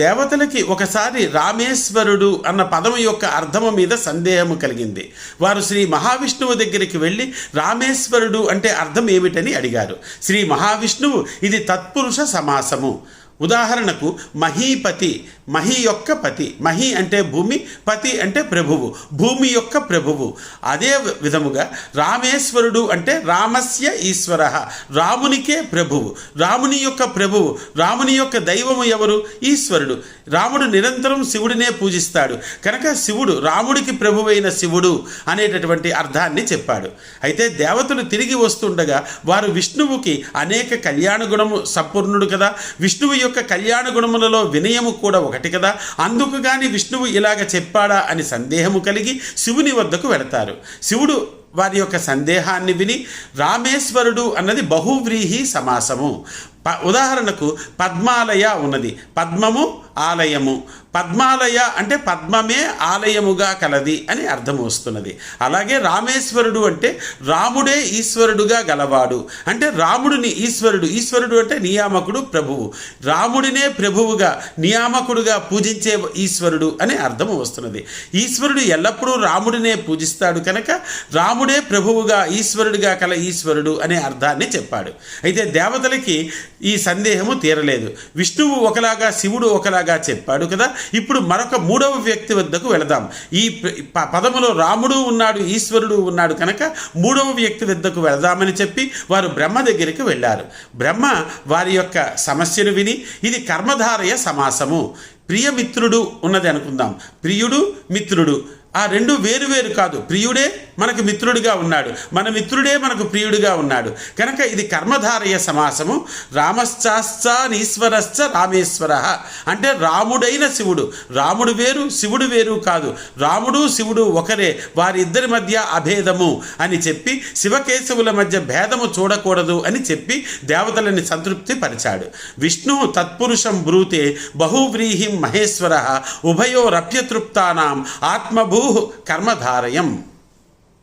దేవతలకి ఒకసారి రామేశ్వరుడు అన్న పదము యొక్క అర్థము మీద సందేహము కలిగింది. వారు శ్రీ మహావిష్ణువు దగ్గరికి వెళ్ళి రామేశ్వరుడు అంటే అర్థం ఏమిటని అడిగారు. శ్రీ మహావిష్ణువు ఇది తత్పురుష సమాసము. ఉదాహరణకు మహీపతి, మహి యొక్క పతి, మహి అంటే భూమి, పతి అంటే ప్రభువు, భూమి యొక్క ప్రభువు. అదే విధముగా రామేశ్వరుడు అంటే రామస్య ఈశ్వర, రామునికే ప్రభువు, రాముని యొక్క ప్రభువు, రాముని యొక్క దైవము ఎవరు? ఈశ్వరుడు. రాముడు నిరంతరం శివుడినే పూజిస్తాడు కనుక శివుడు, రాముడికి ప్రభువైన శివుడు అనేటటువంటి అర్థాన్ని చెప్పాడు. అయితే దేవతలు తిరిగి వస్తుండగా వారు విష్ణువుకి అనేక కళ్యాణ గుణము సంపూర్ణుడు కదా, విష్ణువు యొక్క కళ్యాణ గుణములలో వినయము కూడా ఒకటి కదా, అందుకు గాని విష్ణువు ఇలాగ చెప్పాడా అని సందేహము కలిగి శివుని వద్దకు వెళతారు. శివుడు వారి యొక్క సందేహాన్ని విని రామేశ్వరుడు అన్నది బహువ్రీహి సమాసము. ఉదాహరణకు పద్మాలయ ఉన్నది, పద్మము ఆలయము, పద్మాలయ అంటే పద్మమే ఆలయముగా కలది అని అర్థం వస్తున్నది. అలాగే రామేశ్వరుడు అంటే రాముడే ఈశ్వరుడుగా గలవాడు, అంటే రాముడిని ఈశ్వరుడు, ఈశ్వరుడు అంటే నియామకుడు, ప్రభువు, రాముడినే ప్రభువుగా నియామకుడుగా పూజించే ఈశ్వరుడు అనే అర్థము వస్తున్నది. ఈశ్వరుడు ఎల్లప్పుడూ రాముడినే పూజిస్తాడు కనుక రాముడే ప్రభువుగా ఈశ్వరుడిగా కల ఈశ్వరుడు అనే అర్థాన్ని చెప్పాడు. అయితే దేవతలకి ఈ సందేహము తీరలేదు. విష్ణువు ఒకలాగా శివుడు ఒకలాగా చెప్పాడు కదా, ఇప్పుడు మరొక మూడవ వ్యక్తి వద్దకు వెళదాం. ఈ పదములో రాముడు ఉన్నాడు, ఈశ్వరుడు ఉన్నాడు కనుక మూడవ వ్యక్తి వద్దకు వెళదామని చెప్పి వారు బ్రహ్మ దగ్గరికి వెళ్ళారు. బ్రహ్మ వారి యొక్క సమస్యను విని ఇది కర్మధారయ సమాసము. ప్రియమిత్రుడు ఉన్నది అనుకుందాం, ప్రియుడు మిత్రుడు ఆ రెండు వేరు వేరు కాదు. ప్రియుడే మనకు మిత్రుడిగా ఉన్నాడు, మన మిత్రుడే మనకు ప్రియుడిగా ఉన్నాడు కనుక ఇది కర్మధారయ సమాసము. రామశ్చాశ్చానీశ్వరశ్చ రామేశ్వర అంటే రాముడైన శివుడు, రాముడు వేరు శివుడు వేరు కాదు, రాముడు శివుడు ఒకరే, వారిద్దరి మధ్య అభేదము అని చెప్పి శివకేశవుల మధ్య భేదము చూడకూడదు అని చెప్పి దేవతలని సంతృప్తి పరిచాడు. విష్ణు తత్పురుషం బ్రూతే బహువ్రీహిం మహేశ్వర ఉభయోరప్యతృప్తానాం ఆత్మభూ కర్మధారయం.